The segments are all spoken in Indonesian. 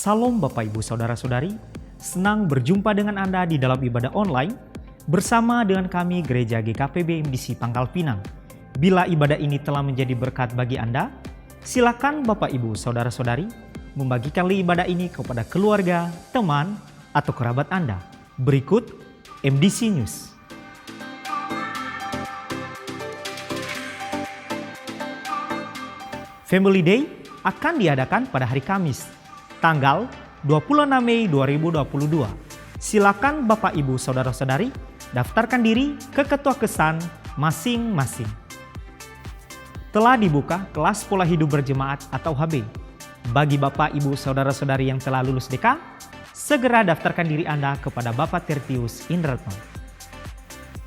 Salam Bapak Ibu Saudara-saudari, senang berjumpa dengan Anda di dalam ibadah online bersama dengan kami Gereja GKP BMDC Pangkal Pinang. Bila ibadah ini telah menjadi berkat bagi Anda, silakan Bapak Ibu Saudara-saudari membagikan ibadah ini kepada keluarga, teman, atau kerabat Anda. Berikut MDC News. Family Day akan diadakan pada hari Kamis, tanggal 26 Mei 2022. Silakan Bapak Ibu Saudara-saudari daftarkan diri ke ketua kesan masing-masing. Telah dibuka kelas pola hidup berjemaat atau HB. Bagi Bapak Ibu Saudara-saudari yang telah lulus DK, segera daftarkan diri Anda kepada Bapak Tertius Indratno.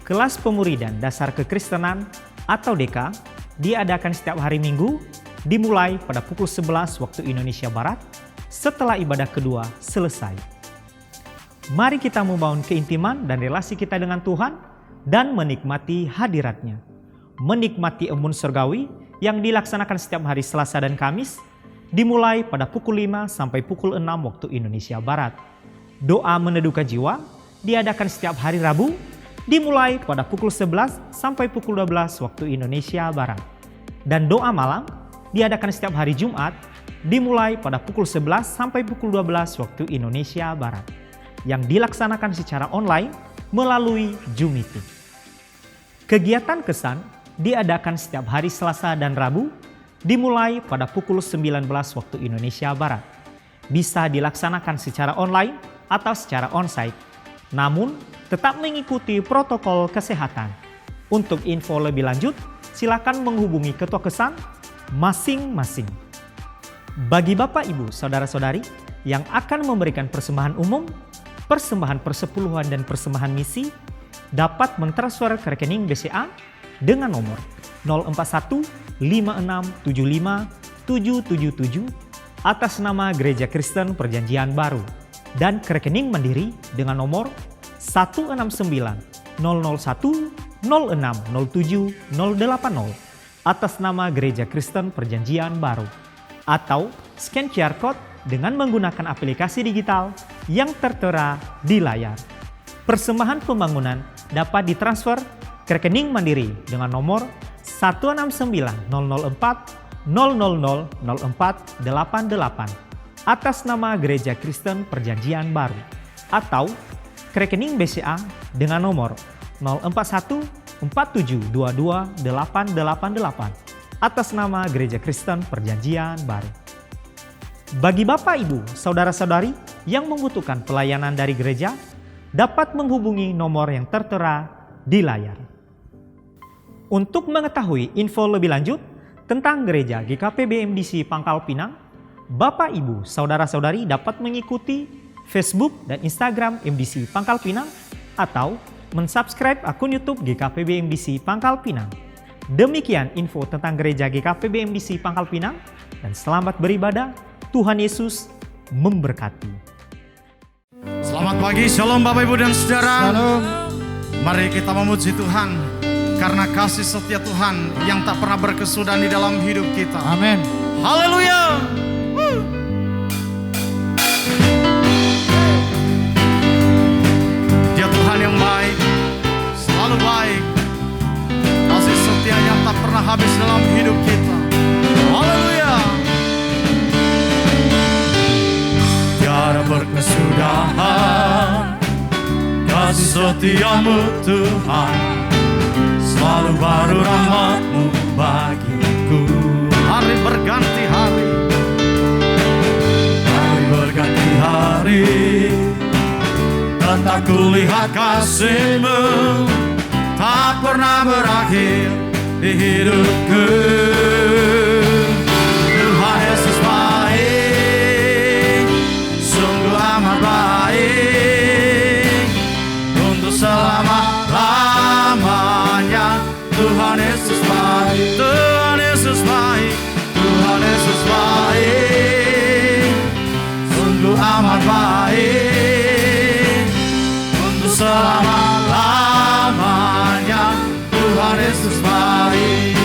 Kelas pemuridan dasar kekristenan atau DK diadakan setiap hari Minggu dimulai pada pukul 11 waktu Indonesia Barat setelah ibadah kedua selesai. Mari kita membangun keintiman dan relasi kita dengan Tuhan dan menikmati hadirat-Nya. Menikmati embun surgawi yang dilaksanakan setiap hari Selasa dan Kamis dimulai pada pukul 5 sampai pukul 6 waktu Indonesia Barat. Doa meneduhkan jiwa diadakan setiap hari Rabu dimulai pada pukul 11 sampai pukul 12 waktu Indonesia Barat. Dan doa malam diadakan setiap hari Jumat dimulai pada pukul 11 sampai pukul 12 waktu Indonesia Barat yang dilaksanakan secara online melalui Zoom Meeting. Kegiatan kesan diadakan setiap hari Selasa dan Rabu dimulai pada pukul 19 waktu Indonesia Barat. Bisa dilaksanakan secara online atau secara onsite, namun tetap mengikuti protokol kesehatan. Untuk info lebih lanjut, silakan menghubungi ketua kesan masing-masing. Bagi Bapak Ibu Saudara-saudari yang akan memberikan persembahan umum, persembahan persepuluhan dan persembahan misi dapat mentransfer ke rekening BCA dengan nomor 041 5675 777 atas nama Gereja Kristen Perjanjian Baru dan ke rekening Mandiri dengan nomor 169 001 0607 080 atas nama Gereja Kristen Perjanjian Baru, atau scan QR Code dengan menggunakan aplikasi digital yang tertera di layar. Persembahan pembangunan dapat ditransfer ke rekening Mandiri dengan nomor 169 004 000 0488 atas nama Gereja Kristen Perjanjian Baru, atau ke rekening BCA dengan nomor 041 4722 888 atas nama Gereja Kristen Perjanjian Baru. Bagi Bapak Ibu Saudara-saudari yang membutuhkan pelayanan dari gereja dapat menghubungi nomor yang tertera di layar. Untuk mengetahui info lebih lanjut tentang Gereja GKP BMDC Pangkal Pinang, Bapak Ibu Saudara-saudari dapat mengikuti Facebook dan Instagram MDC Pangkal Pinang atau mensubscribe akun YouTube GKP BMDC Pangkal Pinang. Demikian info tentang Gereja GKP BMDC Pangkal Pinang dan selamat beribadah. Tuhan Yesus memberkati. Selamat pagi, shalom Bapak Ibu dan Saudara. Shalom. Mari kita memuji Tuhan karena kasih setia Tuhan yang tak pernah berkesudahan di dalam hidup kita. Amin. Haleluya. Dia Tuhan yang baik, selalu baik. Kasih setia yang tak pernah habis dalam hidup kita. Haleluya. Tiada berkesudahan kasih setiamu Tuhan, selalu baru rahmat-Mu bagiku. Hari berganti hari, hari berganti hari, tetap kulihat kasih-Mu tak pernah berakhir di hidupku. Tuhan Yesus baik, sungguh amat baik, untuk selama-lamanya. Tuhan Yesus baik, Tuhan Yesus baik, Tuhan Yesus baik, sungguh amat baik, untuk selama-lamanya. Tuhan Yesus baik.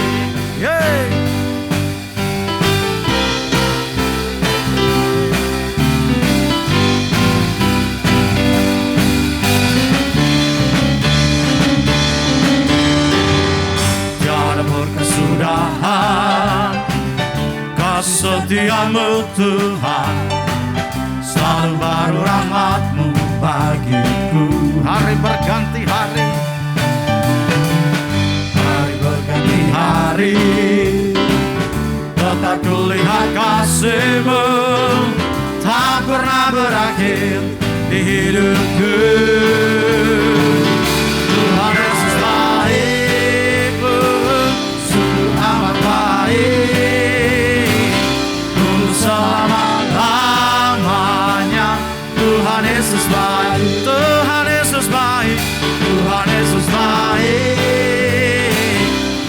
setiamu Tuhan, selalu baru rahmat-Mu bagiku. Hari berganti hari, hari berganti hari, tetap kulihat kasih-Mu tak pernah berakhir di hidupku. Tuhan Yesus baik, sungguh amat baik, untuk selama-lamanya. Tuhan Yesus baik, Tuhan Yesus baik, Tuhan Yesus baik,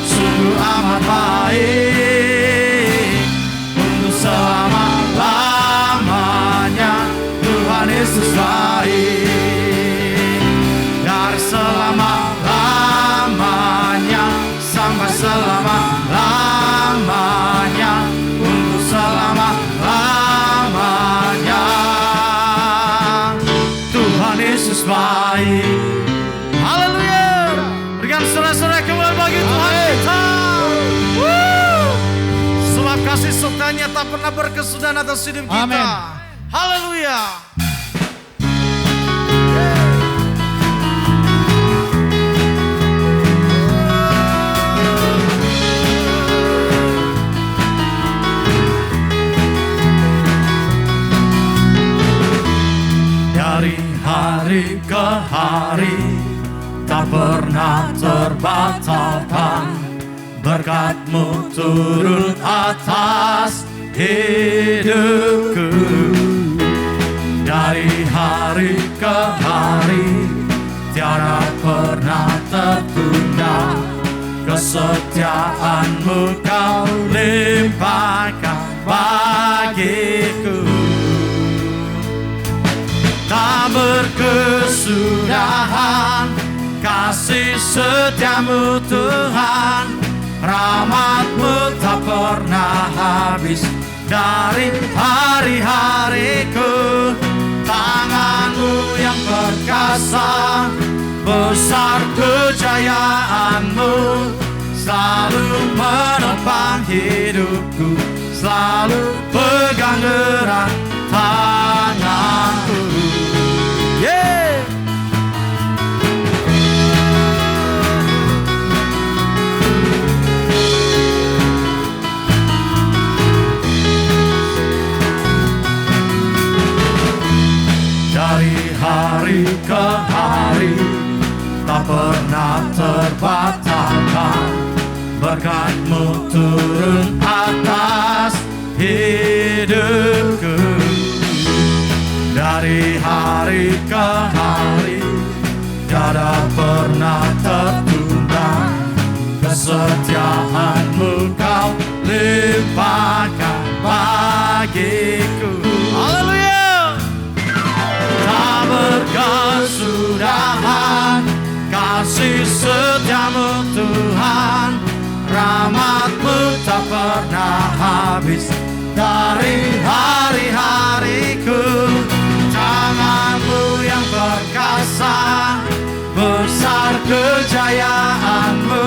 sungguh amat baik, untuk selama-lamanya. Tuhan Yesus baik, dari selama-lamanya sampai selama-lamanya, untuk selama-lamanya. Tuhan Yesus baik. Haleluya. Berikan sorak-sorai kembali bagi Tuhan kita. Sebab kasih setia-Nya tak pernah berkesudahan atas hidup kita. Amin. Haleluya. Dari hari ke hari tak pernah terbatalkan, berkat-Mu turun atas hidupku. Dari hari ke hari tiada pernah tertunda, kesetiaan-Mu Kau limpahkan bagiku. Tak berkesudahan kasih setia-Mu Tuhan, rahmat-Mu tak pernah habis dari hari-hariku. Tangan-Mu yang perkasa, besar kejayaan-Mu, selalu menopang hidupku, selalu pegang erat tanganku. Yeah. Dari hari ke hari tak pernah terbatalkan, berkat-Mu turun atas hidupku. Dari hari ke hari tiada pernah tertunda, kesetiaan-Mu Kau limpahkan bagiku. Haleluya. Tak berkesudahan kasih setia-Mu Tuhan, rahmat-Mu tak pernah habis dari hari-hariku. Tangan-Mu yang perkasa, besar kejayaan-Mu,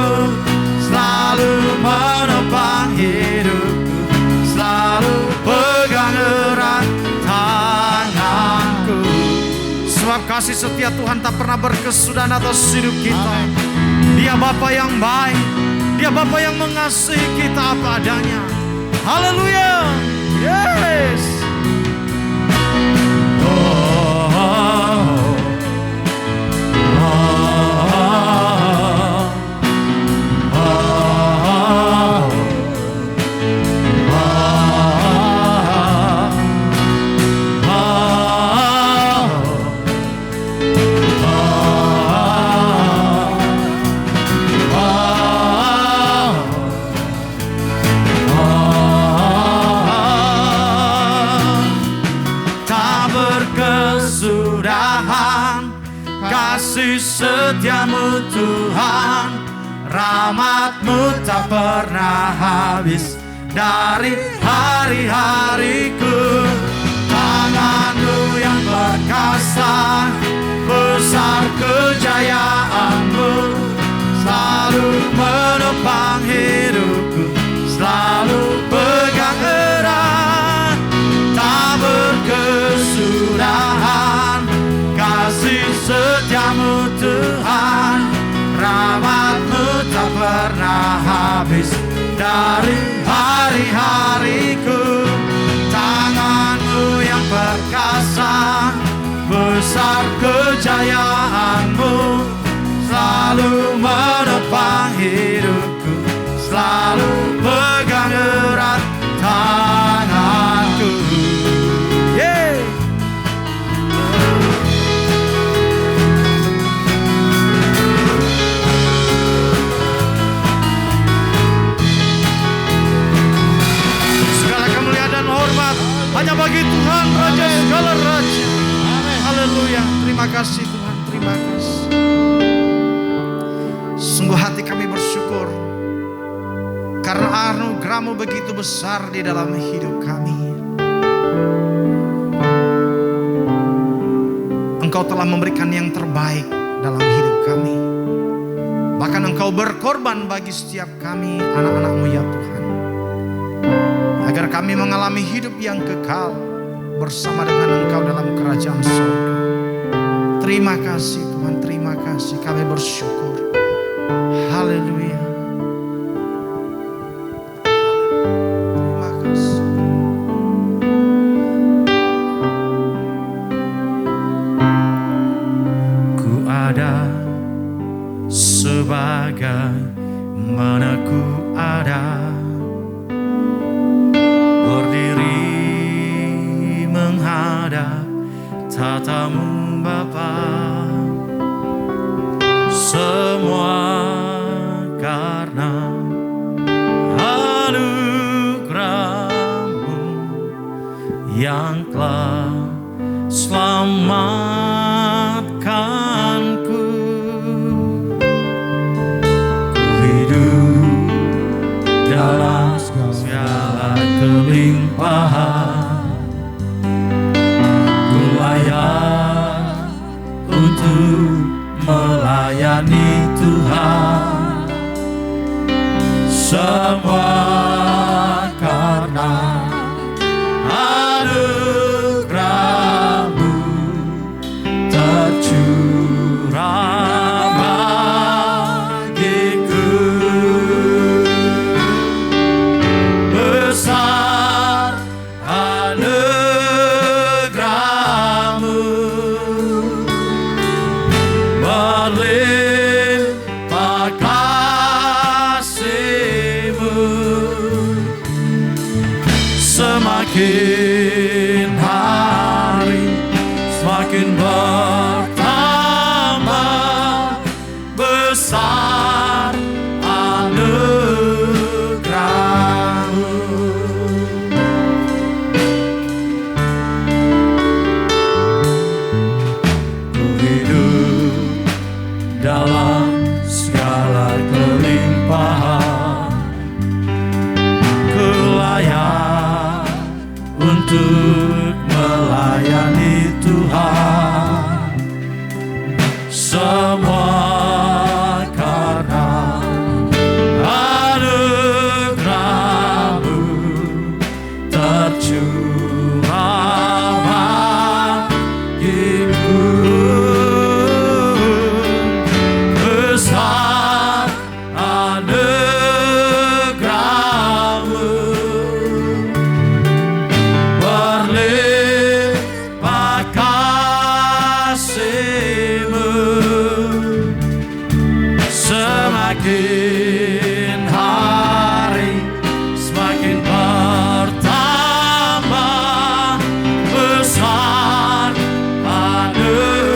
selalu menopang hidupku, selalu pegang erat tanganku. Sebab kasih setia Tuhan tak pernah berkesudahan atas hidup kita. Dia Bapa yang baik, Dia Bapa yang mengasihi kita apa adanya. Haleluya. Yes. Kasih setia-Mu Tuhan, rahmat-Mu tak pernah habis dari hari-hariku. Tangan-Mu yang perkasa, besar kejayaan-Mu, selalu menopang hidupku, selalu pegang erat dari hari-hariku. Tangan-Mu yang perkasa, besar kejayaanmu, selalu menopang hidupku, selalu pegang erat tanganku. Yeah. Segala kemuliaan dan hormat hanya bagi Tuhan, Raja segala raja. Haleluya. Terima kasih Tuhan, terima kasih. Sungguh hati kami bersyukur karena anugerah-Mu begitu besar di dalam hidup kami. Engkau telah memberikan yang terbaik dalam hidup kami. Bahkan Engkau berkorban bagi setiap kami, anak-anak-Mu ya Tuhan, agar kami mengalami hidup yang kekal bersama dengan Engkau dalam kerajaan surga. Terima kasih Tuhan, terima kasih, kami bersyukur. Haleluya. Terima kasih. Ku ada sebagai mana ku ada, berdiri menghadap tatamu Bapa. Semua karena anugerah-Mu yang telah selamatkanku. Ku hidup dalam segala kelimpahan, ku layak untuk melayani Tuhan. Semua karena anugerah-Mu tercurah bagiku. Besar anugerah-Mu, berlimpah kasih-Mu, semakin hari semakin bertambah besar anugerah-Mu. Ku hidup dalam segala kelimpahan, ku layak untuk melayani Tuhan. Semua karena anugerah-Mu tercurah bagiku. Besar anugerah-Mu, berlimpah kasih-Mu, semakin hari semakin bertambah besar anugerah-Mu.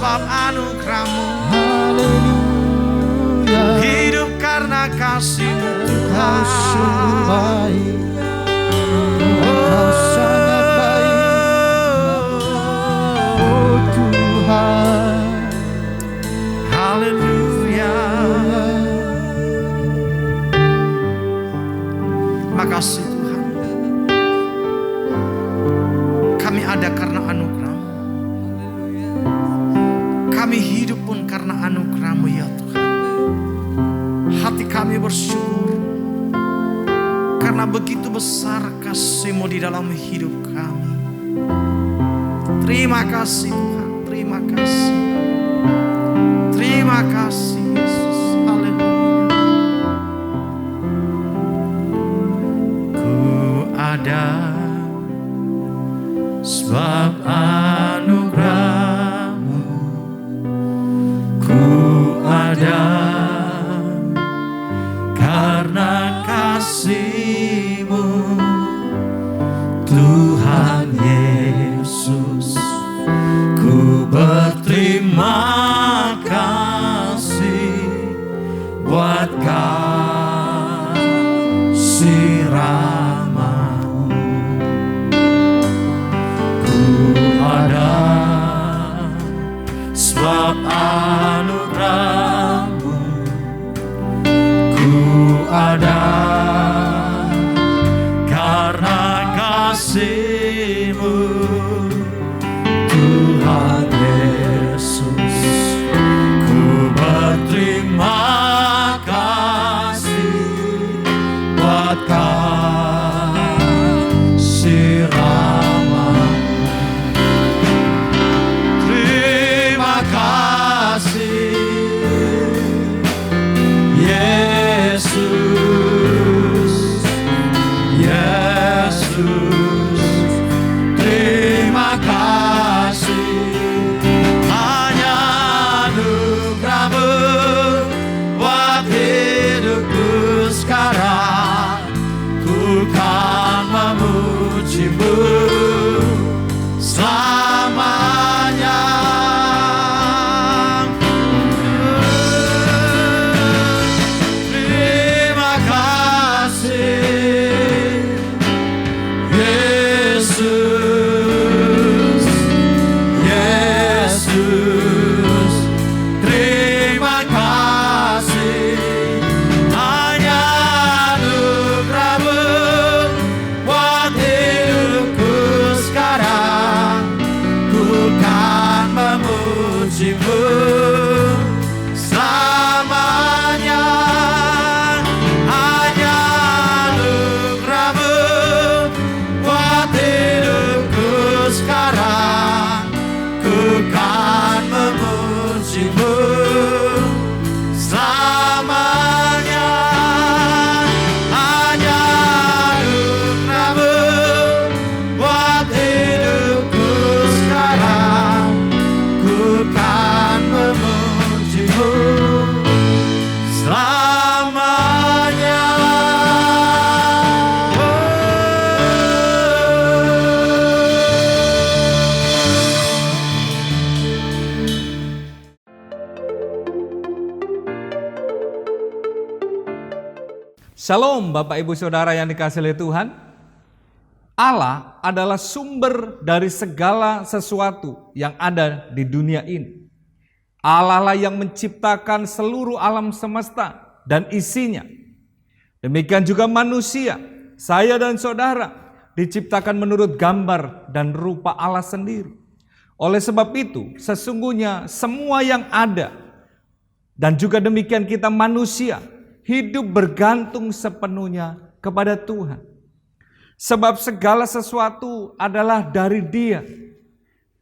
sebab anugerah-Mu. Haleluya. Hidup karena kasih-Mu Engkau sungguh Tuhan. baik. Engkau sangat baik. Oh Tuhan. Haleluya. Makasih Tuhan. Kami ada karena anugerah-Mu. Kami hidup pun karena anugerah-Mu ya Tuhan. Hati kami bersyukur karena begitu besar kasih-Mu di dalam hidup kami. Terima kasih Tuhan, terima kasih. Terima kasih Yesus. Haleluya. Ku ada sebab anugerah-Mu. Ku ada karena kasih-Mu Tuhan Yesus. Ku berterima kasih buat kasih rahmat-Mu. Ku ada sebab anugerah-Mu. Ku ada karena kasih-Mu Tuhan Yesus. Ku berterima kasih buat kasih rahmat-Mu. Terima kasih Yesus, Yesus. Terima kasih hanya anugerah-Mu buat hidupku sekarang. Ku kan memuji-Mu selamanya. Terima kasih Yesus, Yesus. Terima kasih hanya anugerah-Mu buat hidupku sekarang. Ku kan memuji-Mu selamanya. Hanya anugerah-Mu buat hidupku sekarang. Ku kan memuji-Mu selamanya. Hanya anugerah-Mu buat hidupku sekarang. Ku kan memuji-Mu selamanya. Shalom Bapak Ibu Saudara yang dikasihi oleh Tuhan. Allah adalah sumber dari segala sesuatu yang ada di dunia ini. Allah lah yang menciptakan seluruh alam semesta dan isinya. Demikian juga manusia, saya dan saudara, diciptakan menurut gambar dan rupa Allah sendiri. Oleh sebab itu, sesungguhnya semua yang ada, dan juga demikian kita manusia, hidup bergantung sepenuhnya kepada Tuhan. Sebab segala sesuatu adalah dari Dia,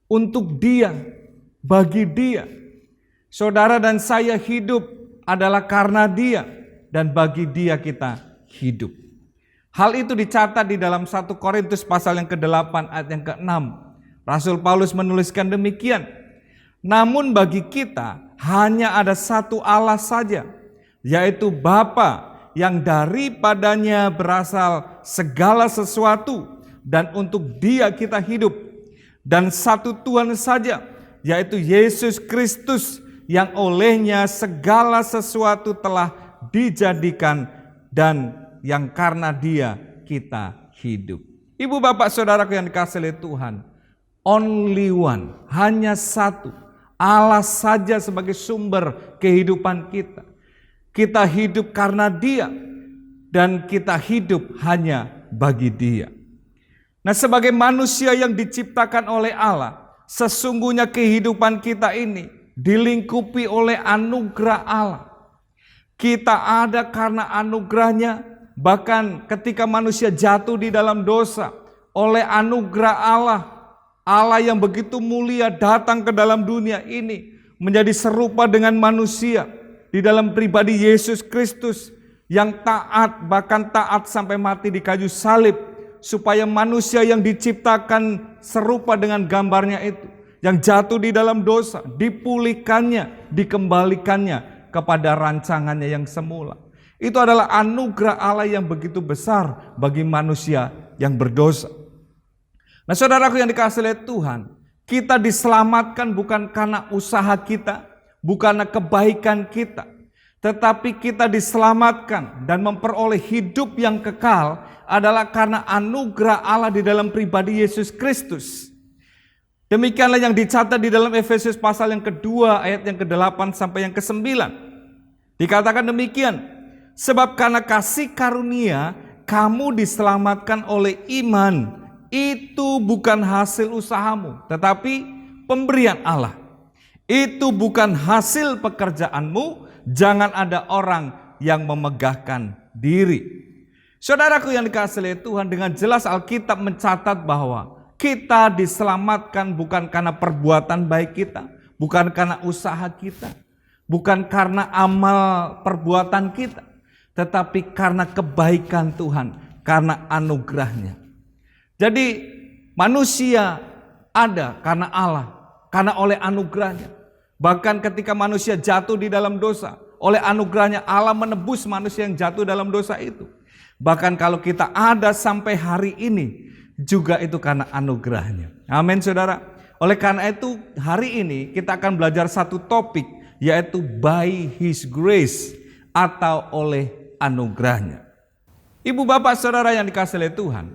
untuk Dia, bagi Dia. Saudara dan saya hidup adalah karena Dia, dan bagi Dia kita hidup. Hal itu dicatat di dalam 1 Korintus pasal yang ke-8 ayat yang ke-6. Rasul Paulus menuliskan demikian. Namun bagi kita hanya ada satu Allah saja, yaitu Bapa yang daripadanya berasal segala sesuatu dan untuk Dia kita hidup. Dan satu Tuhan saja yaitu Yesus Kristus yang olehnya segala sesuatu telah dijadikan dan yang karena Dia kita hidup. Ibu bapak saudaraku yang dikasihi oleh Tuhan, only one, hanya satu, Allah saja sebagai sumber kehidupan kita. Kita hidup karena Dia dan kita hidup hanya bagi Dia. Nah, sebagai manusia yang diciptakan oleh Allah, sesungguhnya kehidupan kita ini dilingkupi oleh anugerah Allah. Kita ada karena anugerahnya, bahkan ketika manusia jatuh di dalam dosa, oleh anugerah Allah, Allah yang begitu mulia datang ke dalam dunia ini, menjadi serupa dengan manusia di dalam pribadi Yesus Kristus, yang taat, bahkan taat sampai mati di kayu salib, supaya manusia yang diciptakan serupa dengan gambarnya itu, yang jatuh di dalam dosa, dipulihkannya, dikembalikannya kepada rancangannya yang semula. Itu adalah anugerah Allah yang begitu besar bagi manusia yang berdosa. Nah, saudaraku yang dikasihi oleh Tuhan, kita diselamatkan bukan karena usaha kita, bukan karena kebaikan kita, tetapi kita diselamatkan dan memperoleh hidup yang kekal adalah karena anugerah Allah di dalam pribadi Yesus Kristus. Demikianlah yang dicatat di dalam Efesus pasal yang kedua ayat yang ke-8 sampai yang ke-9. Dikatakan demikian, sebab karena kasih karunia kamu diselamatkan oleh iman, itu bukan hasil usahamu, tetapi pemberian Allah. Itu bukan hasil pekerjaanmu, jangan ada orang yang memegahkan diri. Saudaraku yang dikasihi oleh Tuhan, dengan jelas Alkitab mencatat bahwa kita diselamatkan bukan karena perbuatan baik kita, bukan karena usaha kita, bukan karena amal perbuatan kita, tetapi karena kebaikan Tuhan, karena anugerahnya. Jadi manusia ada karena Allah, karena oleh anugerahnya. Bahkan ketika manusia jatuh di dalam dosa, oleh anugerahnya Allah menebus manusia yang jatuh dalam dosa itu. Bahkan kalau kita ada sampai hari ini, juga itu karena anugerahnya. Amin saudara. Oleh karena itu hari ini kita akan belajar satu topik, yaitu by His grace, atau oleh anugerahnya. Ibu bapak saudara yang dikasihi oleh Tuhan,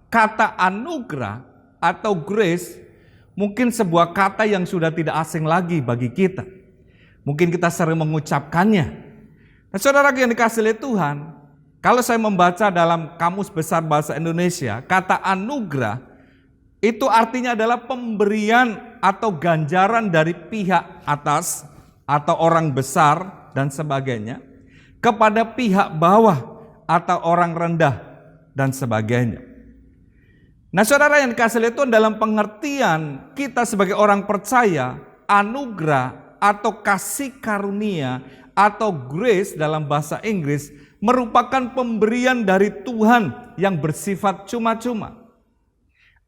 kata anugerah atau grace mungkin sebuah kata yang sudah tidak asing lagi bagi kita. Mungkin kita sering mengucapkannya. Nah, saudara yang dikasihi oleh Tuhan, kalau saya membaca dalam Kamus Besar Bahasa Indonesia, kata anugerah itu artinya adalah pemberian atau ganjaran dari pihak atas atau orang besar dan sebagainya kepada pihak bawah atau orang rendah dan sebagainya. Nah, saudara yang dikasihi oleh Tuhan, dalam pengertian kita sebagai orang percaya, anugerah atau kasih karunia atau grace dalam bahasa Inggris merupakan pemberian dari Tuhan yang bersifat cuma-cuma.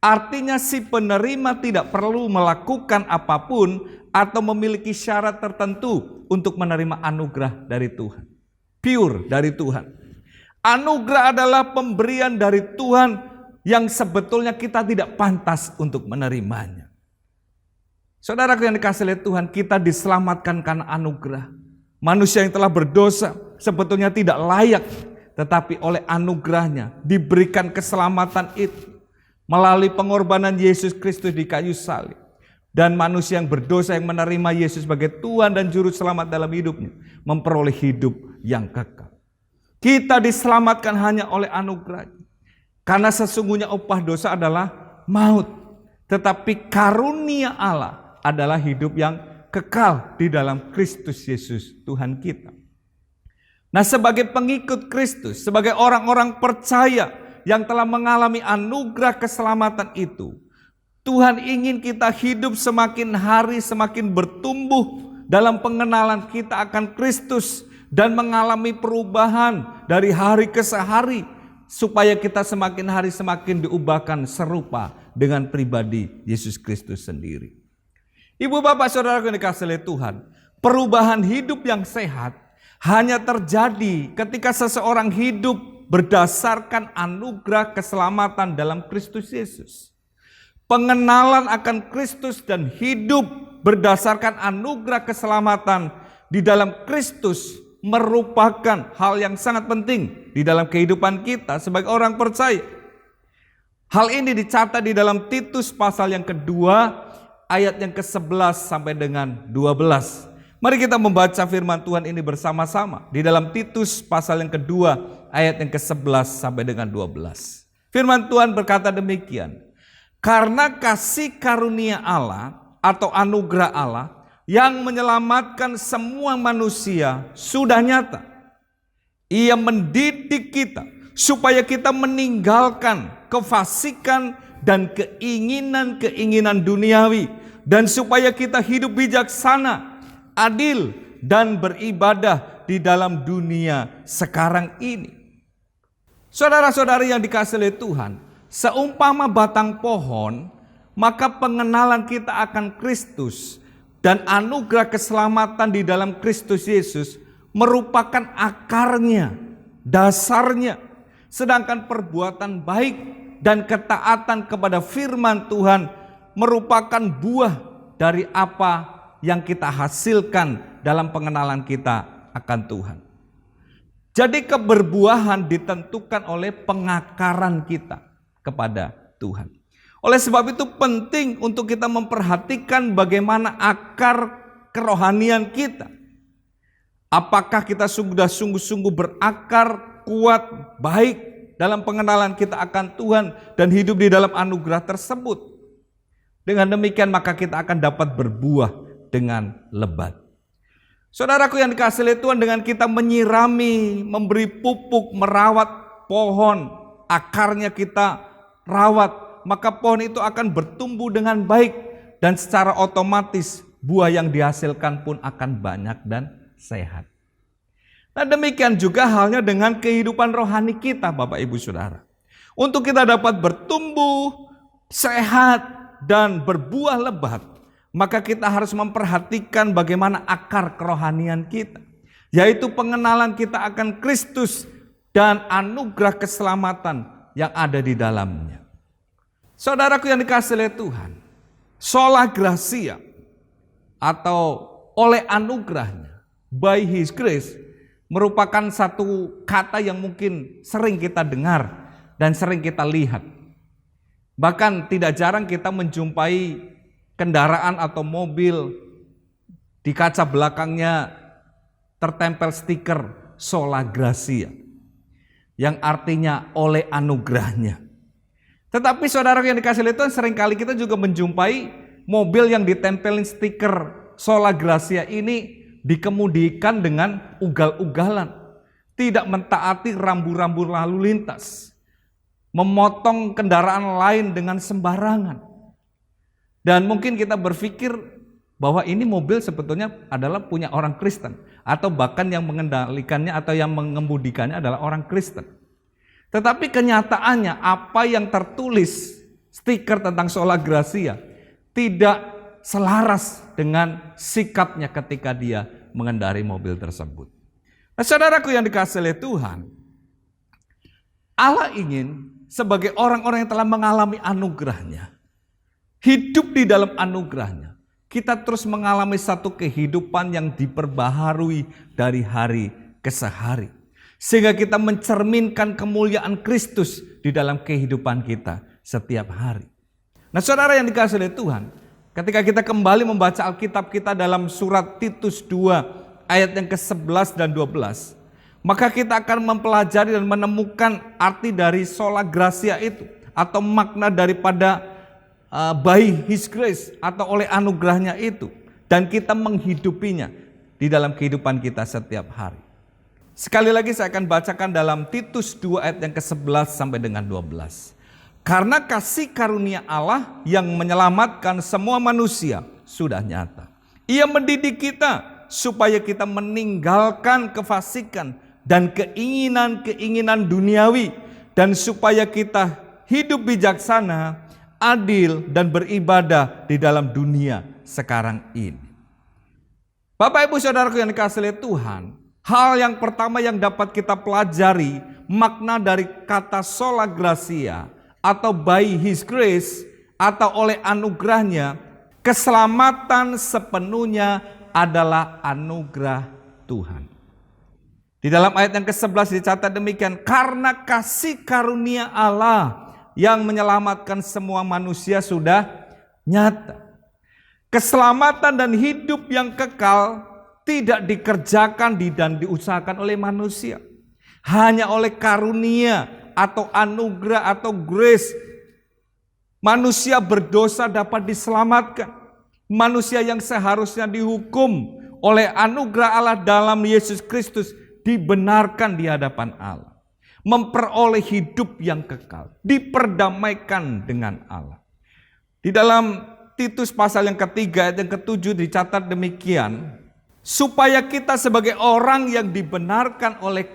Artinya si penerima tidak perlu melakukan apapun atau memiliki syarat tertentu untuk menerima anugerah dari Tuhan. Pure dari Tuhan. Anugerah adalah pemberian dari Tuhan yang sebetulnya kita tidak pantas untuk menerimanya. Saudaraku yang dikasihi oleh Tuhan, kita diselamatkan karena anugerah. Manusia yang telah berdosa sebetulnya tidak layak, tetapi oleh anugerahnya diberikan keselamatan itu melalui pengorbanan Yesus Kristus di kayu salib. Dan manusia yang berdosa yang menerima Yesus sebagai Tuhan dan Juru Selamat dalam hidupnya memperoleh hidup yang kekal. Kita diselamatkan hanya oleh anugerah, karena sesungguhnya upah dosa adalah maut, tetapi karunia Allah adalah hidup yang kekal di dalam Kristus Yesus Tuhan kita. Nah, sebagai pengikut Kristus, sebagai orang-orang percaya yang telah mengalami anugerah keselamatan itu, Tuhan ingin kita hidup semakin hari semakin bertumbuh dalam pengenalan kita akan Kristus dan mengalami perubahan dari hari ke hari, supaya kita semakin hari semakin diubahkan serupa dengan pribadi Yesus Kristus sendiri. Ibu bapak saudara yang dikasihi oleh Tuhan, perubahan hidup yang sehat hanya terjadi ketika seseorang hidup berdasarkan anugerah keselamatan dalam Kristus Yesus. pengenalan akan Kristus dan hidup berdasarkan anugerah keselamatan di dalam Kristus merupakan hal yang sangat penting di dalam kehidupan kita sebagai orang percaya. Hal ini dicatat di dalam Titus pasal yang kedua ayat yang ke-11 sampai dengan 12. Mari kita membaca firman Tuhan ini bersama-sama di dalam Titus pasal yang kedua ayat yang ke-11 sampai dengan 12. Firman Tuhan berkata demikian, karena kasih karunia Allah atau anugerah Allah yang menyelamatkan semua manusia sudah nyata. Ia mendidik kita supaya kita meninggalkan kefasikan dan keinginan-keinginan duniawi, dan supaya kita hidup bijaksana, adil, dan beribadah di dalam dunia sekarang ini. Saudara-saudari yang dikasihi oleh Tuhan, seumpama batang pohon, maka pengenalan kita akan Kristus dan anugerah keselamatan di dalam Kristus Yesus merupakan akarnya, dasarnya. Sedangkan perbuatan baik dan ketaatan kepada firman Tuhan merupakan buah dari apa yang kita hasilkan dalam pengenalan kita akan Tuhan. Jadi keberbuahan ditentukan oleh pengakaran kita kepada Tuhan. Oleh sebab itu penting untuk kita memperhatikan bagaimana akar kerohanian kita. Apakah kita sudah sungguh-sungguh berakar kuat, baik dalam pengenalan kita akan Tuhan dan hidup di dalam anugerah tersebut. Dengan demikian maka kita akan dapat berbuah dengan lebat. Saudaraku yang dikasihi oleh Tuhan, dengan kita menyirami, memberi pupuk, merawat pohon, akarnya kita rawat, maka pohon itu akan bertumbuh dengan baik dan secara otomatis buah yang dihasilkan pun akan banyak dan sehat. Nah, demikian juga halnya dengan kehidupan rohani kita, Bapak Ibu Saudara. Untuk kita dapat bertumbuh, sehat, dan berbuah lebat, maka kita harus memperhatikan bagaimana akar kerohanian kita, yaitu pengenalan kita akan Kristus dan anugerah keselamatan yang ada di dalamnya. Saudaraku yang dikasihi oleh Tuhan, sola gratia atau oleh anugerahnya, by His grace, merupakan satu kata yang mungkin sering kita dengar dan sering kita lihat. Bahkan tidak jarang kita menjumpai kendaraan atau mobil di kaca belakangnya tertempel stiker sola gratia, yang artinya oleh anugerahnya. Tetapi saudara yang dikasihi oleh Tuhan, seringkali kita juga menjumpai mobil yang ditempelin stiker sola gratia ini dikemudikan dengan ugal-ugalan, tidak mentaati rambu-rambu lalu lintas, memotong kendaraan lain dengan sembarangan. Dan mungkin kita berpikir bahwa ini mobil sebetulnya adalah punya orang Kristen, atau bahkan yang mengendalikannya atau yang mengemudikannya adalah orang Kristen. Tetapi kenyataannya apa yang tertulis stiker tentang sola gratia tidak selaras dengan sikapnya ketika dia mengendarai mobil tersebut. Nah, saudaraku yang dikasihi oleh Tuhan, Allah ingin sebagai orang-orang yang telah mengalami anugerahnya, hidup di dalam anugerahnya, kita terus mengalami satu kehidupan yang diperbaharui dari hari ke hari. Sehingga kita mencerminkan kemuliaan Kristus di dalam kehidupan kita setiap hari. Nah, saudara yang dikasihi oleh Tuhan, ketika kita kembali membaca Alkitab kita dalam surat Titus 2 ayat yang ke-11 dan 12, maka kita akan mempelajari dan menemukan arti dari sola gratia itu, atau makna daripada by His grace atau oleh anugerahnya itu, dan kita menghidupinya di dalam kehidupan kita setiap hari. Sekali lagi saya akan bacakan dalam Titus 2 ayat yang ke-11 sampai dengan 12. Karena kasih karunia Allah yang menyelamatkan semua manusia sudah nyata. Ia mendidik kita supaya kita meninggalkan kefasikan dan keinginan-keinginan duniawi, dan supaya kita hidup bijaksana, adil, dan beribadah di dalam dunia sekarang ini. Bapak Ibu Saudaraku yang dikasihi oleh Tuhan, hal yang pertama yang dapat kita pelajari makna dari kata sola gratia atau by His grace atau oleh anugerahnya, keselamatan sepenuhnya adalah anugerah Tuhan. Di dalam ayat yang ke-11 dicatat demikian, karena kasih karunia Allah yang menyelamatkan semua manusia sudah nyata. Keselamatan dan hidup yang kekal tidak dikerjakan dan diusahakan oleh manusia. Hanya oleh karunia atau anugerah atau grace, manusia berdosa dapat diselamatkan. Manusia yang seharusnya dihukum oleh anugerah Allah dalam Yesus Kristus dibenarkan di hadapan Allah, memperoleh hidup yang kekal, diperdamaikan dengan Allah. Di dalam Titus pasal yang ketiga ayat yang ke-7 dicatat demikian, supaya kita sebagai orang yang dibenarkan oleh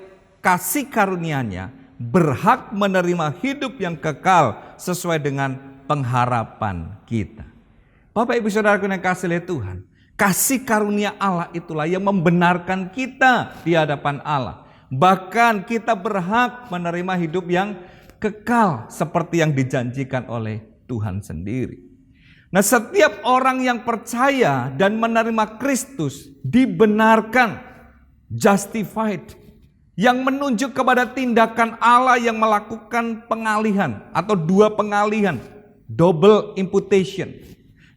kasih karunia-Nya berhak menerima hidup yang kekal sesuai dengan pengharapan kita. Bapak Ibu Saudaraku yang kasih oleh Tuhan, kasih karunia Allah itulah yang membenarkan kita di hadapan Allah. Bahkan kita berhak menerima hidup yang kekal seperti yang dijanjikan oleh Tuhan sendiri. Nah, setiap orang yang percaya dan menerima Kristus dibenarkan, justified, yang menunjuk kepada tindakan Allah yang melakukan pengalihan atau dua pengalihan, double imputation.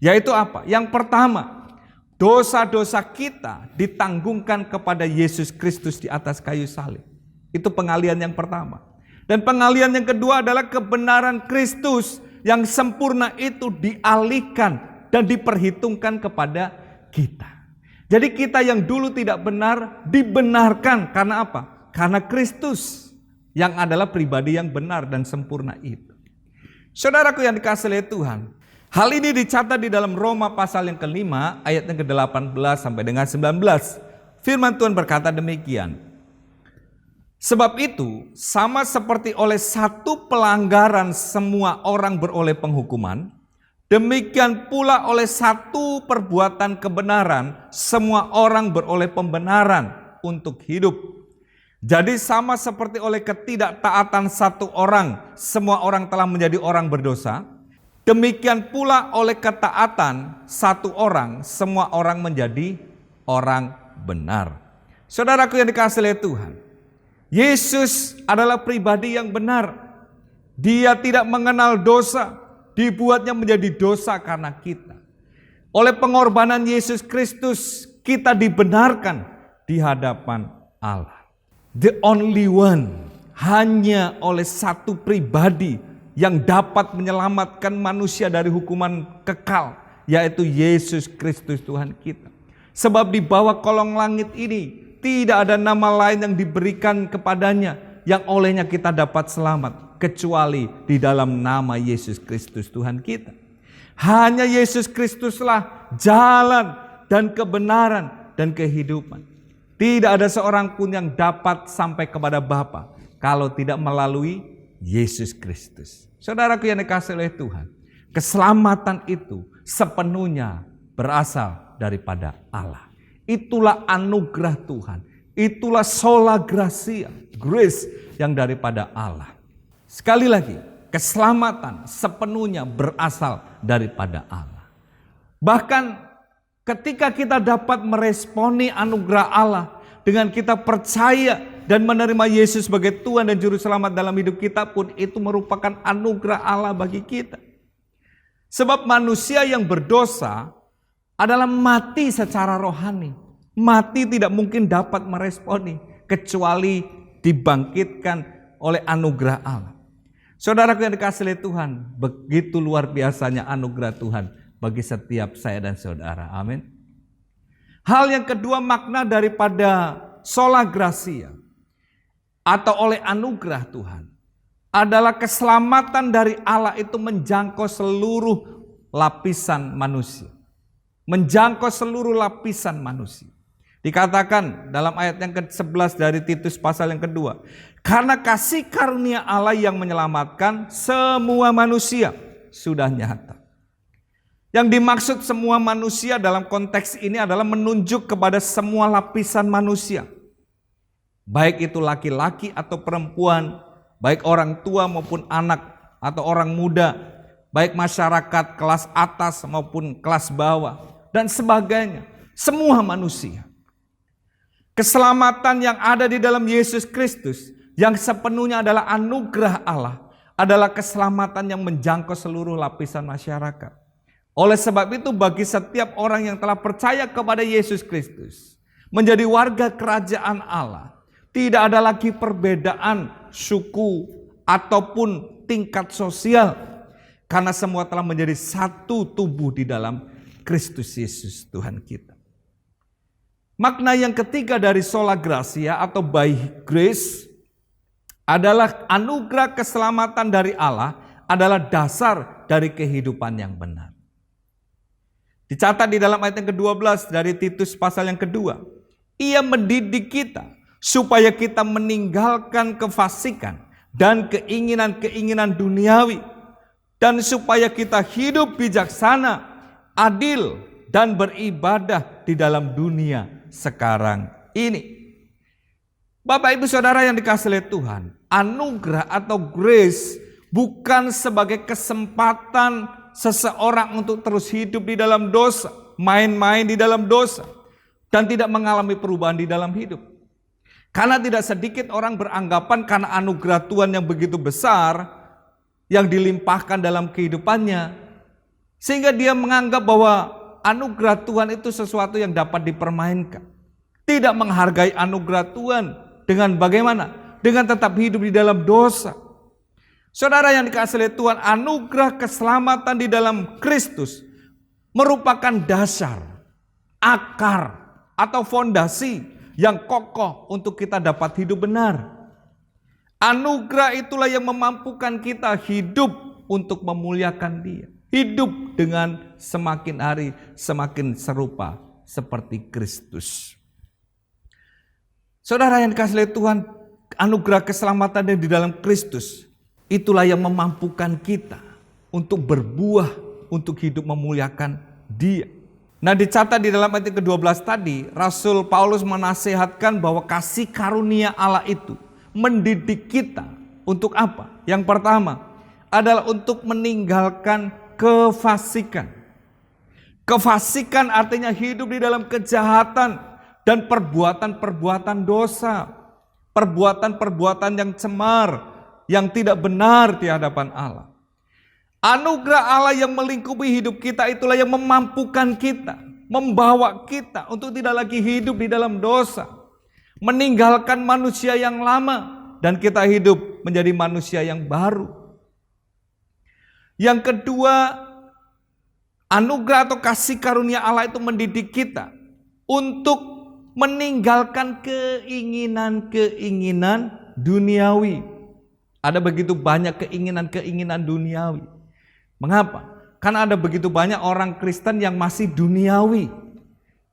Yaitu apa? Yang pertama, dosa-dosa kita ditanggungkan kepada Yesus Kristus di atas kayu salib. Itu pengalihan yang pertama. Dan pengalihan yang kedua adalah kebenaran Kristus yang sempurna itu dialihkan dan diperhitungkan kepada kita. Jadi kita yang dulu tidak benar dibenarkan karena apa? Karena Kristus yang adalah pribadi yang benar dan sempurna itu. Saudaraku yang dikasihi oleh Tuhan, hal ini dicatat di dalam Roma pasal yang ke-5 ayat yang ke-18 sampai dengan 19. Firman Tuhan berkata demikian. Sebab itu sama seperti oleh satu pelanggaran semua orang beroleh penghukuman, demikian pula oleh satu perbuatan kebenaran semua orang beroleh pembenaran untuk hidup. Jadi sama seperti oleh ketidaktaatan satu orang semua orang telah menjadi orang berdosa, demikian pula oleh ketaatan satu orang, semua orang menjadi orang benar. Saudaraku yang dikasihi oleh Tuhan, Yesus adalah pribadi yang benar. Dia tidak mengenal dosa, dibuatnya menjadi dosa karena kita. Oleh pengorbanan Yesus Kristus, kita dibenarkan di hadapan Allah. The only one, hanya oleh satu pribadi yang dapat menyelamatkan manusia dari hukuman kekal, yaitu Yesus Kristus Tuhan kita. Sebab di bawah kolong langit ini tidak ada nama lain yang diberikan kepadanya yang olehnya kita dapat selamat kecuali di dalam nama Yesus Kristus Tuhan kita. Hanya Yesus Kristuslah jalan dan kebenaran dan kehidupan. Tidak ada seorang pun yang dapat sampai kepada Bapa kalau tidak melalui Yesus Kristus. Saudaraku yang dikasihi oleh Tuhan, keselamatan itu sepenuhnya berasal daripada Allah. Itulah anugerah Tuhan. Itulah sola gratia, grace yang daripada Allah. Sekali lagi, keselamatan sepenuhnya berasal daripada Allah. Bahkan ketika kita dapat meresponi anugerah Allah dengan kita percaya dan menerima Yesus sebagai Tuhan dan Juru Selamat dalam hidup kita pun, itu merupakan anugerah Allah bagi kita. Sebab manusia yang berdosa adalah mati secara rohani. Mati tidak mungkin dapat meresponi kecuali dibangkitkan oleh anugerah Allah. Saudaraku yang dikasihi oleh Tuhan, begitu luar biasanya anugerah Tuhan bagi setiap saya dan saudara. Amin. Hal yang kedua, makna daripada sola gratia atau oleh anugerah Tuhan adalah keselamatan dari Allah itu menjangkau seluruh lapisan manusia. Menjangkau seluruh lapisan manusia. Dikatakan dalam ayat yang ke-11 dari Titus pasal yang kedua, karena kasih karunia Allah yang menyelamatkan semua manusia sudah nyata. Yang dimaksud semua manusia dalam konteks ini adalah menunjuk kepada semua lapisan manusia. Baik itu laki-laki atau perempuan, baik orang tua maupun anak atau orang muda, baik masyarakat kelas atas maupun kelas bawah, dan sebagainya. Semua manusia. Keselamatan yang ada di dalam Yesus Kristus, yang sepenuhnya adalah anugerah Allah, adalah keselamatan yang menjangkau seluruh lapisan masyarakat. Oleh sebab itu, bagi setiap orang yang telah percaya kepada Yesus Kristus, menjadi warga kerajaan Allah, tidak ada lagi perbedaan suku ataupun tingkat sosial, karena semua telah menjadi satu tubuh di dalam Kristus Yesus Tuhan kita. Makna yang ketiga dari sola gratia atau by grace adalah anugerah keselamatan dari Allah, adalah dasar dari kehidupan yang benar. Dicatat di dalam ayat yang ke-12 dari Titus pasal yang kedua. Ia mendidik kita supaya kita meninggalkan kefasikan dan keinginan-keinginan duniawi, dan supaya kita hidup bijaksana, adil, dan beribadah di dalam dunia sekarang ini. Bapak Ibu Saudara yang dikasihi oleh Tuhan, anugerah atau grace bukan sebagai kesempatan seseorang untuk terus hidup di dalam dosa, main-main di dalam dosa, dan tidak mengalami perubahan di dalam hidup. Karena tidak sedikit orang beranggapan karena anugerah Tuhan yang begitu besar yang dilimpahkan dalam kehidupannya, sehingga dia menganggap bahwa anugerah Tuhan itu sesuatu yang dapat dipermainkan. Tidak menghargai anugerah Tuhan dengan bagaimana? Dengan tetap hidup di dalam dosa. Saudara yang dikasihi oleh Tuhan, anugerah keselamatan di dalam Kristus merupakan dasar, akar, atau fondasi yang kokoh untuk kita dapat hidup benar. Anugerah itulah yang memampukan kita hidup untuk memuliakan Dia. Hidup dengan semakin hari semakin serupa seperti Kristus. Saudara yang dikasihi oleh Tuhan, anugerah keselamatan yang di dalam Kristus itulah yang memampukan kita untuk berbuah, untuk hidup memuliakan Dia. Nah, dicatat di dalam ayat ke-12 tadi, Rasul Paulus menasihatkan bahwa kasih karunia Allah itu mendidik kita untuk apa? Yang pertama adalah untuk meninggalkan kefasikan. Kefasikan artinya hidup di dalam kejahatan dan perbuatan-perbuatan dosa, perbuatan-perbuatan yang cemar, yang tidak benar di hadapan Allah. Anugerah Allah yang melingkupi hidup kita itulah yang memampukan kita, membawa kita untuk tidak lagi hidup di dalam dosa, meninggalkan manusia yang lama, dan kita hidup menjadi manusia yang baru. Yang kedua, anugerah atau kasih karunia Allah itu mendidik kita untuk meninggalkan keinginan-keinginan duniawi. Ada begitu banyak keinginan-keinginan duniawi. Mengapa? Karena ada begitu banyak orang Kristen yang masih duniawi,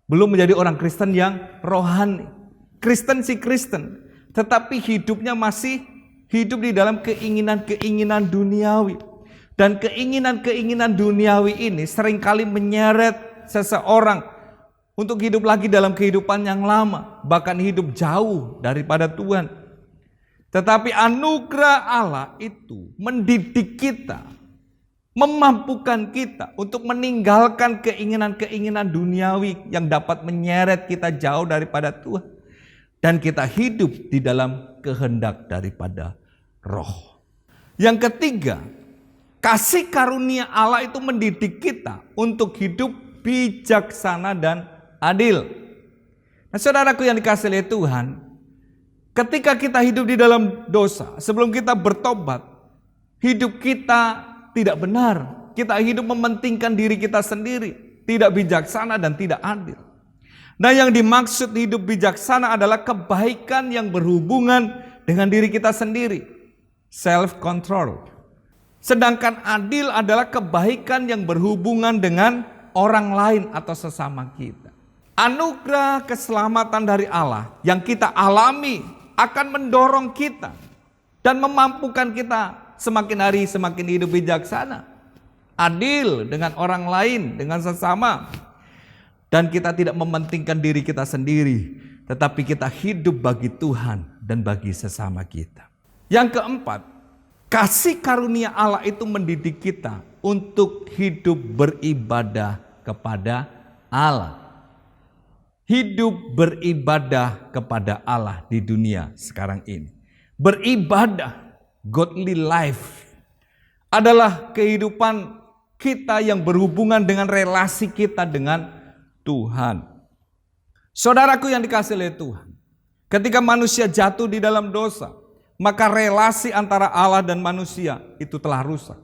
belum menjadi orang Kristen yang rohani. Kristen sih Kristen, tetapi hidupnya masih hidup di dalam keinginan-keinginan duniawi. Dan keinginan-keinginan duniawi ini seringkali menyeret seseorang untuk hidup lagi dalam kehidupan yang lama, bahkan hidup jauh daripada Tuhan. Tetapi anugerah Allah itu mendidik kita, memampukan kita untuk meninggalkan keinginan-keinginan duniawi yang dapat menyeret kita jauh daripada Tuhan. Dan kita hidup di dalam kehendak daripada Roh. Yang ketiga, kasih karunia Allah itu mendidik kita untuk hidup bijaksana dan adil. Nah, saudaraku yang dikasihi oleh Tuhan, ketika kita hidup di dalam dosa, sebelum kita bertobat, hidup kita tidak benar. Kita hidup mementingkan diri kita sendiri, tidak bijaksana dan tidak adil. Nah, yang dimaksud hidup bijaksana adalah kebaikan yang berhubungan dengan diri kita sendiri, self control. Sedangkan adil adalah kebaikan yang berhubungan dengan orang lain atau sesama kita. Anugerah keselamatan dari Allah yang kita alami akan mendorong kita dan memampukan kita semakin hari semakin hidup bijaksana, adil dengan orang lain, dengan sesama. Dan kita tidak mementingkan diri kita sendiri, tetapi kita hidup bagi Tuhan dan bagi sesama kita. Yang keempat, Kasih karunia Allah itu mendidik kita untuk hidup beribadah kepada Allah. Hidup beribadah kepada Allah di dunia sekarang ini. Beribadah, godly life, adalah kehidupan kita yang berhubungan dengan relasi kita dengan Tuhan. Saudaraku yang dikasihi oleh Tuhan, ketika manusia jatuh di dalam dosa, maka relasi antara Allah dan manusia itu telah rusak.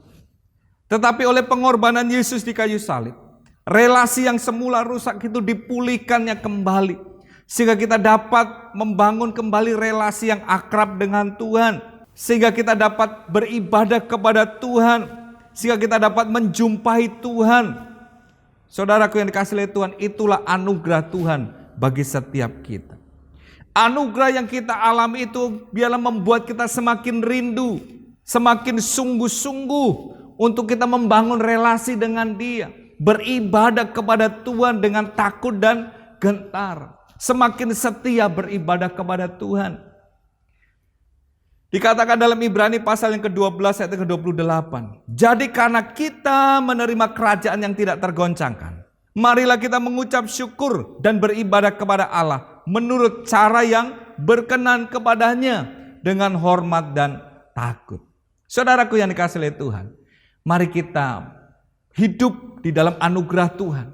Tetapi oleh pengorbanan Yesus di kayu salib, relasi yang semula rusak itu dipulihkannya kembali. Sehingga kita dapat membangun kembali relasi yang akrab dengan Tuhan. Sehingga kita dapat beribadah kepada Tuhan. Sehingga kita dapat menjumpai Tuhan. Saudaraku yang dikasihi oleh Tuhan, itulah anugerah Tuhan bagi setiap kita. Anugerah yang kita alami itu biarlah membuat kita semakin rindu, semakin sungguh-sungguh untuk kita membangun relasi dengan Dia, beribadah kepada Tuhan dengan takut dan gentar, semakin setia beribadah kepada Tuhan. Dikatakan dalam Ibrani pasal yang ke-12 ayat ke-28. Jadi karena kita menerima kerajaan yang tidak tergoncangkan, marilah kita mengucap syukur dan beribadah kepada Allah menurut cara yang berkenan kepadanya dengan hormat dan takut. Saudaraku yang dikasihi oleh Tuhan, mari kita hidup di dalam anugerah Tuhan.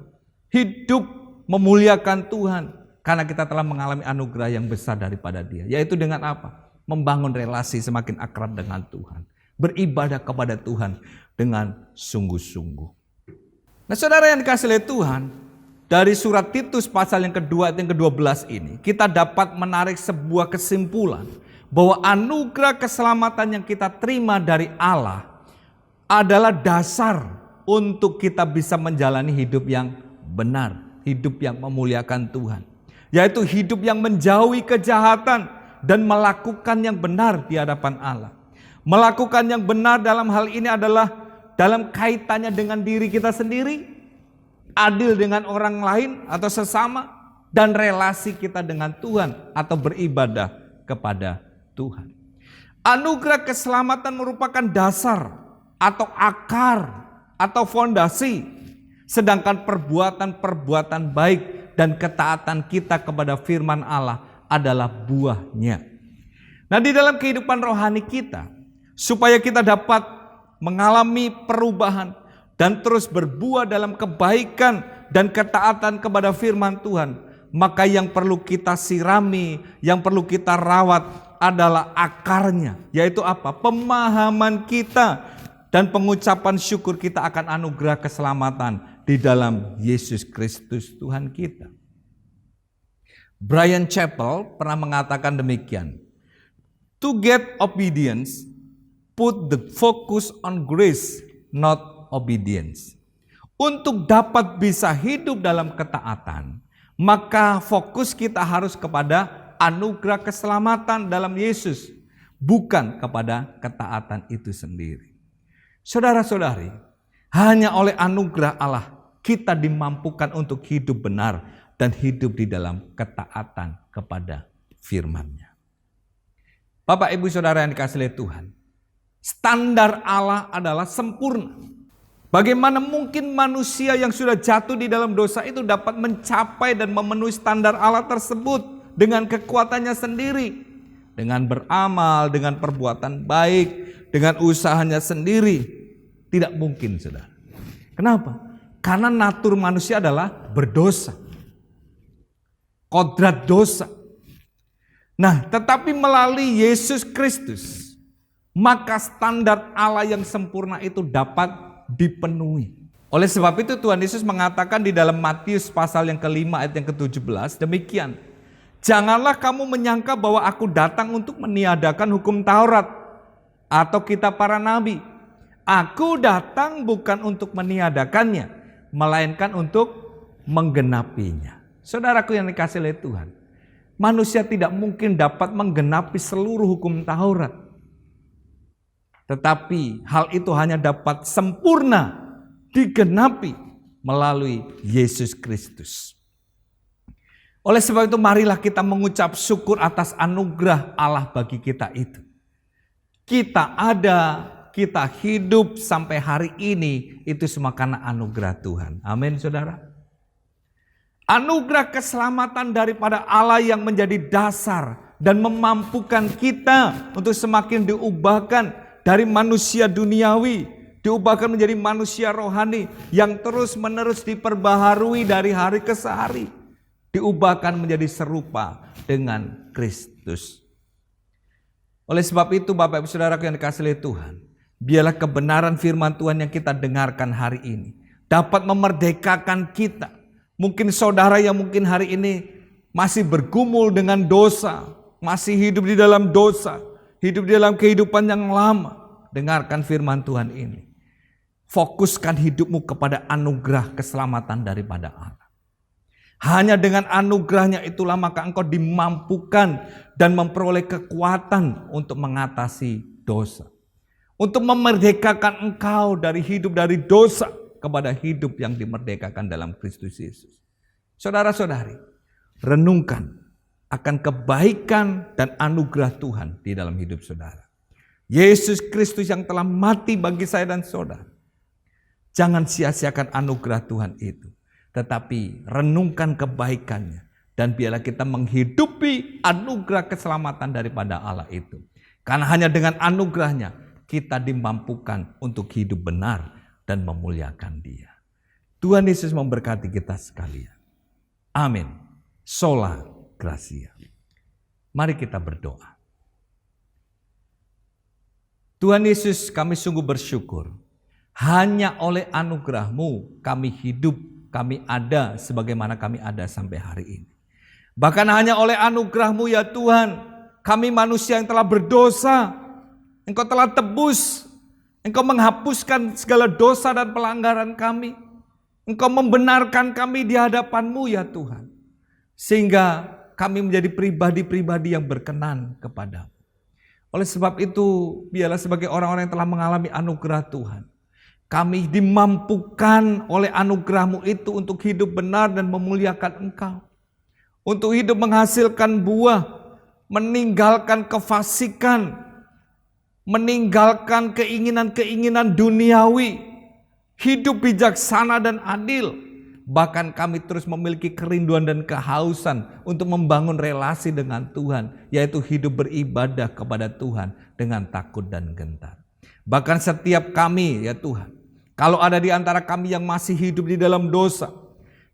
Hidup memuliakan Tuhan karena kita telah mengalami anugerah yang besar daripada Dia. Yaitu dengan apa? Membangun relasi semakin akrab dengan Tuhan. Beribadah kepada Tuhan dengan sungguh-sungguh. Nah saudara yang dikasihi oleh Tuhan, dari surat Titus pasal yang kedua ayat yang ke-12 ini, kita dapat menarik sebuah kesimpulan bahwa anugerah keselamatan yang kita terima dari Allah adalah dasar untuk kita bisa menjalani hidup yang benar, hidup yang memuliakan Tuhan. Yaitu hidup yang menjauhi kejahatan dan melakukan yang benar di hadapan Allah. Melakukan yang benar dalam hal ini adalah dalam kaitannya dengan diri kita sendiri, adil dengan orang lain atau sesama, dan relasi kita dengan Tuhan atau beribadah kepada Tuhan. Anugerah keselamatan merupakan dasar atau akar atau fondasi, sedangkan perbuatan-perbuatan baik dan ketaatan kita kepada firman Allah adalah buahnya. Nah di dalam kehidupan rohani kita, supaya kita dapat mengalami perubahan dan terus berbuah dalam kebaikan dan ketaatan kepada firman Tuhan, maka yang perlu kita sirami, yang perlu kita rawat adalah akarnya, yaitu apa? Pemahaman kita dan pengucapan syukur kita akan anugerah keselamatan di dalam Yesus Kristus Tuhan kita. Bryan Chapell pernah mengatakan demikian, to get obedience, put the focus on grace, not obedience. Untuk dapat bisa hidup dalam ketaatan, maka fokus kita harus kepada anugerah keselamatan dalam Yesus, bukan kepada ketaatan itu sendiri. Saudara-saudari, hanya oleh anugerah Allah kita dimampukan untuk hidup benar dan hidup di dalam ketaatan kepada firman-Nya. Bapak, Ibu, Saudara yang dikasihi oleh Tuhan, standar Allah adalah sempurna. Bagaimana mungkin manusia yang sudah jatuh di dalam dosa itu dapat mencapai dan memenuhi standar Allah tersebut dengan kekuatannya sendiri, dengan beramal, dengan perbuatan baik, dengan usahanya sendiri? Tidak mungkin, saudara. Kenapa? Karena natur manusia adalah berdosa, kodrat dosa. Nah, tetapi melalui Yesus Kristus, maka standar Allah yang sempurna itu dapat dipenuhi. Oleh sebab itu Tuhan Yesus mengatakan di dalam Matius pasal yang kelima ayat yang ke-17 demikian. Janganlah kamu menyangka bahwa aku datang untuk meniadakan hukum Taurat atau kitab para nabi. Aku datang bukan untuk meniadakannya, melainkan untuk menggenapinya. Saudaraku yang dikasihi oleh Tuhan, manusia tidak mungkin dapat menggenapi seluruh hukum Taurat. Tetapi hal itu hanya dapat sempurna digenapi melalui Yesus Kristus. Oleh sebab itu marilah kita mengucap syukur atas anugerah Allah bagi kita itu. kita ada, kita hidup sampai hari ini, itu semua karena anugerah Tuhan. Amin, saudara. Anugerah keselamatan daripada Allah yang menjadi dasar dan memampukan kita untuk semakin diubahkan dari manusia duniawi, diubahkan menjadi manusia rohani yang terus-menerus diperbaharui dari hari ke hari, diubahkan menjadi serupa dengan Kristus. Oleh sebab itu, Bapak Ibu Saudaraku yang dikasihi oleh Tuhan, biarlah kebenaran firman Tuhan yang kita dengarkan hari ini dapat memerdekakan kita. Mungkin saudara yang mungkin hari ini masih bergumul dengan dosa, masih hidup di dalam dosa, hidup di dalam kehidupan yang lama. Dengarkan firman Tuhan ini. Fokuskan hidupmu kepada anugerah keselamatan daripada Allah. Hanya dengan anugerahnya itulah maka engkau dimampukan dan memperoleh kekuatan untuk mengatasi dosa. Untuk memerdekakan engkau dari hidup dari dosa kepada hidup yang dimerdekakan dalam Kristus Yesus. Saudara-saudari, renungkan akan kebaikan dan anugerah Tuhan di dalam hidup saudara. Yesus Kristus yang telah mati bagi saya dan saudara. Jangan sia-siakan anugerah Tuhan itu. Tetapi renungkan kebaikannya. Dan biarlah kita menghidupi anugerah keselamatan daripada Allah itu. Karena hanya dengan anugerahnya kita dimampukan untuk hidup benar dan memuliakan Dia. Tuhan Yesus memberkati kita sekalian. Amin. Sola Gracia. Mari kita berdoa. Tuhan Yesus, kami sungguh bersyukur. Hanya oleh anugerah-Mu kami hidup, kami ada sebagaimana kami ada sampai hari ini. Bahkan hanya oleh anugerah-Mu ya Tuhan, kami manusia yang telah berdosa, Engkau telah tebus, Engkau menghapuskan segala dosa dan pelanggaran kami. Engkau membenarkan kami di hadapan-Mu ya Tuhan. Sehingga kami menjadi pribadi-pribadi yang berkenan kepadamu. Oleh sebab itu, biarlah sebagai orang-orang yang telah mengalami anugerah Tuhan, kami dimampukan oleh anugerah-Mu itu untuk hidup benar dan memuliakan Engkau. Untuk hidup menghasilkan buah, meninggalkan kefasikan, meninggalkan keinginan-keinginan duniawi, hidup bijaksana dan adil. Bahkan kami terus memiliki kerinduan dan kehausan untuk membangun relasi dengan Tuhan, yaitu hidup beribadah kepada Tuhan dengan takut dan gentar. Bahkan setiap kami ya Tuhan, kalau ada di antara kami yang masih hidup di dalam dosa,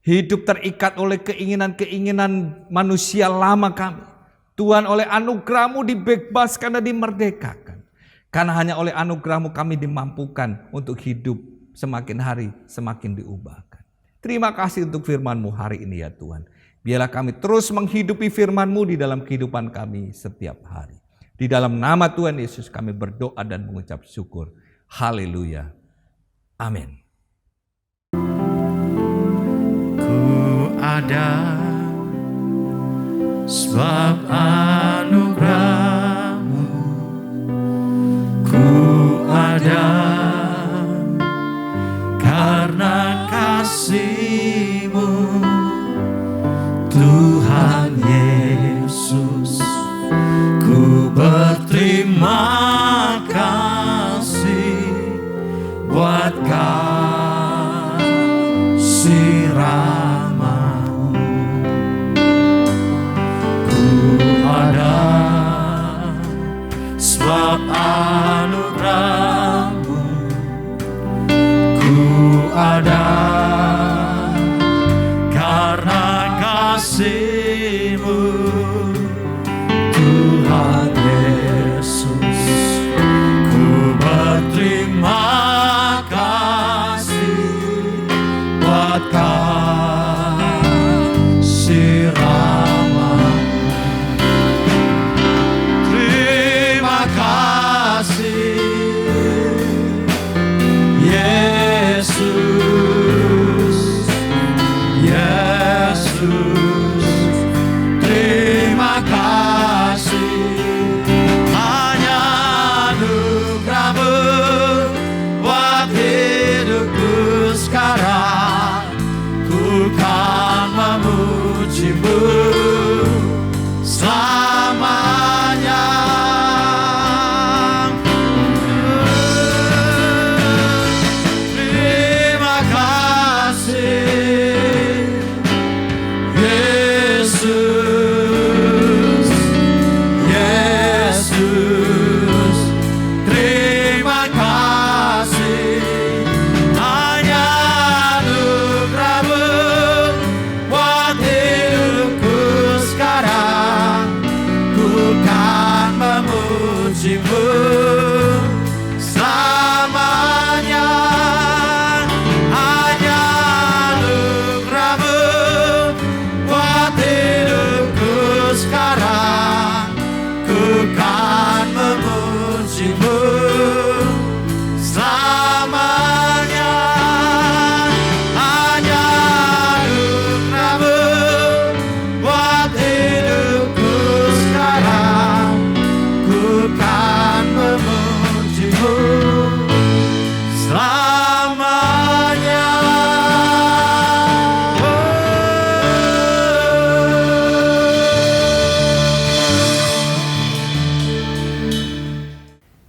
hidup terikat oleh keinginan-keinginan manusia lama kami, Tuhan oleh anugerah-Mu dibebaskan dan dimerdekakan. Karena hanya oleh anugerah-Mu kami dimampukan untuk hidup semakin hari semakin diubahkan. Terima kasih untuk firman-Mu hari ini ya Tuhan. Biarlah kami terus menghidupi firman-Mu di dalam kehidupan kami setiap hari. Di dalam nama Tuhan Yesus kami berdoa dan mengucap syukur. Haleluya. Amin. Ku ada sebab anugerah-Mu. Ku ada karena kasih-Mu, Tuhan Yesus. Ku berterima kasih buat kasih rahmat-Mu. Ku ada sebab anugerah-Mu. Ku ada karena kasih-Mu, Tuhan Yesus. Ku berterima kasih buat kasih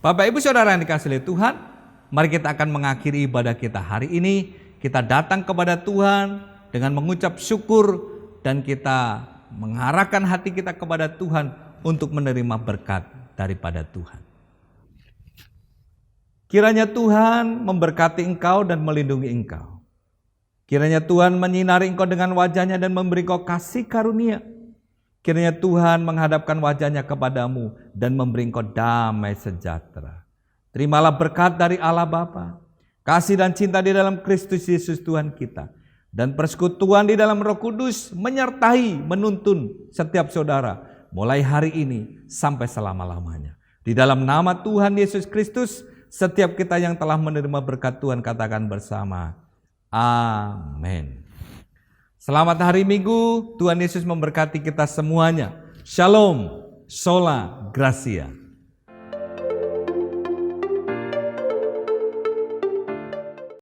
Bapak Ibu Saudara yang dikasihi oleh Tuhan, mari kita akan mengakhiri ibadah kita hari ini. Kita datang kepada Tuhan dengan mengucap syukur dan kita mengarahkan hati kita kepada Tuhan untuk menerima berkat daripada Tuhan. Kiranya Tuhan memberkati engkau dan melindungi engkau. Kiranya Tuhan menyinari engkau dengan wajah-Nya dan memberi engkau kasih karunia. Kiranya Tuhan menghadapkan wajah-Nya kepadamu dan memberi engkau damai sejahtera. Terimalah berkat dari Allah Bapa, kasih dan cinta di dalam Kristus Yesus Tuhan kita, dan persekutuan di dalam Roh Kudus menyertai, menuntun setiap saudara mulai hari ini sampai selama-lamanya. Di dalam nama Tuhan Yesus Kristus, setiap kita yang telah menerima berkat Tuhan katakan bersama, amin. Selamat hari Minggu, Tuhan Yesus memberkati kita semuanya. Shalom, sola, gracia.